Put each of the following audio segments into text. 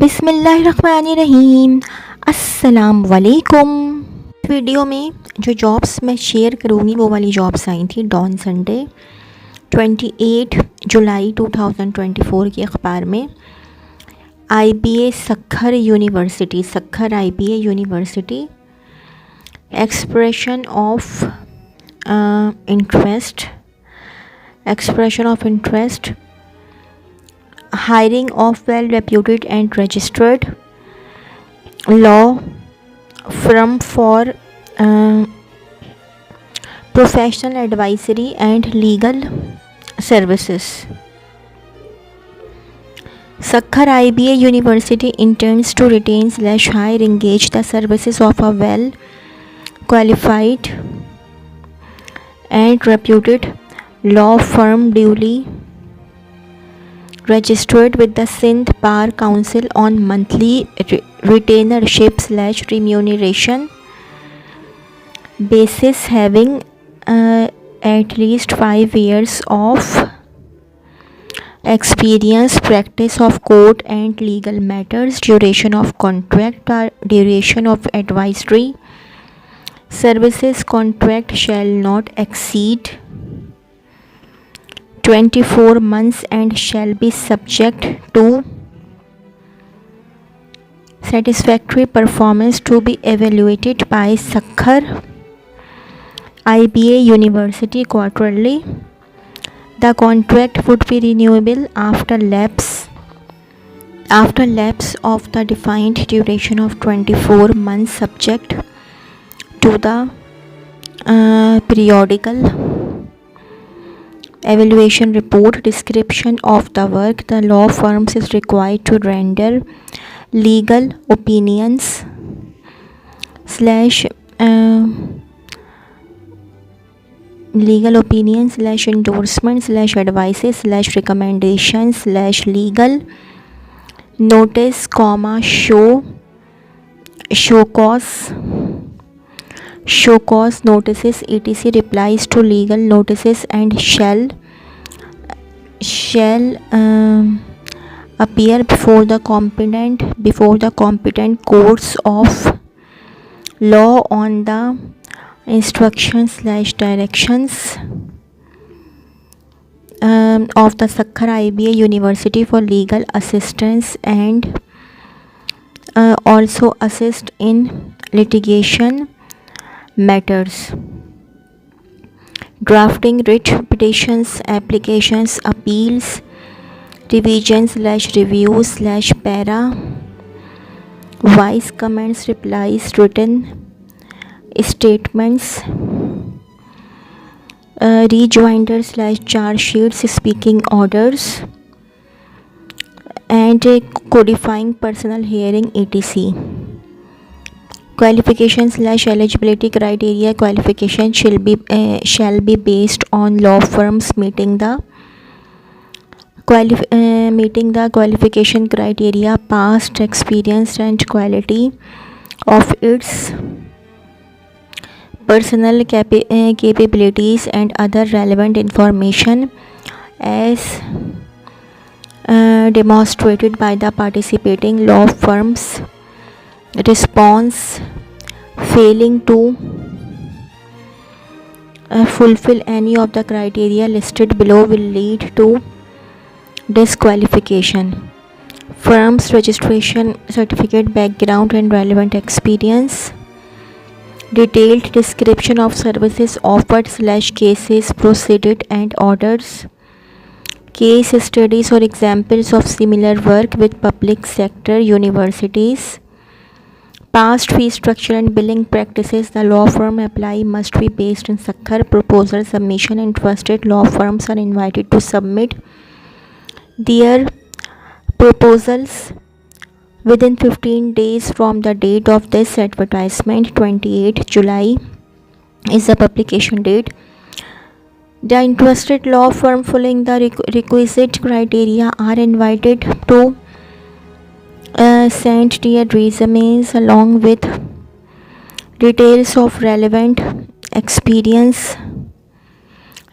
बिस्मिल्लाहिर्रहमानिर्रहीम। अस्सलाम वालेकुम। वीडियो में जो जॉब्स मैं शेयर करूँगी वो वाली जॉब्स आई थी डॉन संडे 28 जुलाई 2024 के अखबार में। IBA Sukkur university, Sukkur IBA university, expression of interest, hiring of well reputed and registered law firm for professional advisory and legal services. Sakhar IBA University intends to retain/hire/engage the services of a well qualified and reputed law firm duly registered with the Sindh Bar Council on monthly retainership/remuneration basis, having at least 5 years of experience, practice of court and legal matters, duration of contract or duration of advisory services contract shall not exceed 24 months and shall be subject to satisfactory performance to be evaluated by Sakhar IBA University quarterly. The contract would be renewable after lapse of the defined duration of 24 months, subject to the periodical evaluation report. Description of the work: the law firms is required to render legal opinions slash endorsement slash advices slash recommendations slash legal notice, show cause notices etc. replies to legal notices and shall appear before the competent courts of law on the instructions slash directions of the Sakhar IBA University for legal assistance and also assist in litigation matters. Drafting writ petitions, applications, appeals, revisions slash reviews slash para wise comments, replies, written statements, rejoinders slash charge sheets, speaking orders, and codifying personal hearing etc. Qualification slash eligibility criteria: qualification shall be based on law firms meeting the qualification criteria, past experience and quality of its personal capabilities and other relevant information as demonstrated by the participating law firms. Response failing to fulfill any of the criteria listed below will lead to disqualification. Firm's registration certificate, background and relevant experience, detailed description of services offered slash cases proceeded and orders, case studies or examples of similar work with public sector universities, past fee structure and billing practices. The law firm apply must be based in Sakhar. Proposal submission: interested law firms are invited to submit their proposals within 15 days from the date of this advertisement. 28 July is the publication date. The interested law firm following the requisite criteria are invited to send their resumes along with details of relevant experience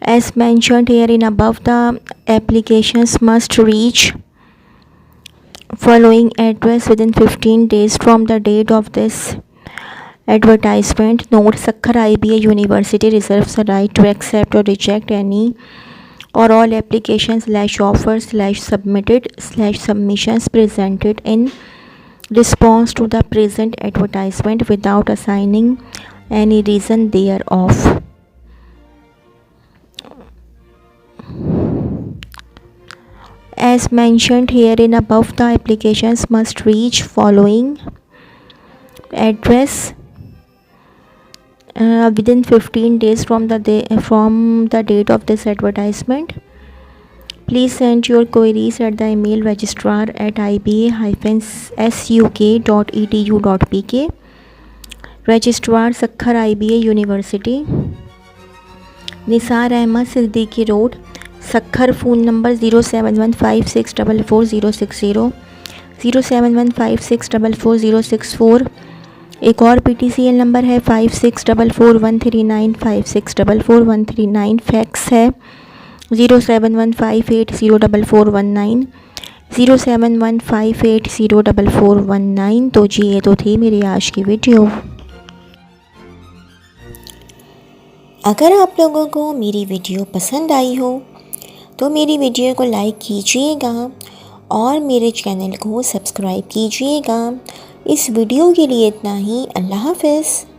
As mentioned here in above, the applications must reach following address within 15 days from the date of this advertisement. Note: Sakhar IBA University reserves the right to accept or reject any or all applications offers submitted submissions presented in response to the present advertisement without assigning any reason thereof. As mentioned herein above, the applications must reach following address within 15 days from the date of this advertisement. Please send your queries at the email registrar@iba-suk.edu.pk. Registrar, Sakhar IBA University, Nisar Ahmad Siddiqui Road, Sakhar. Phone number 07156444060, 07156444064। एक और PTCL number है 56444139, 56444139। Fax है 07158044419, 07158044419। तो जी ये तो थी मेरी आज की वीडियो। अगर आप लोगों को मेरी वीडियो पसंद आई हो तो मेरी वीडियो को लाइक कीजिएगा और मेरे चैनल को सब्सक्राइब कीजिएगा। इस वीडियो के लिए इतना ही। अल्लाह हाफ़िज़।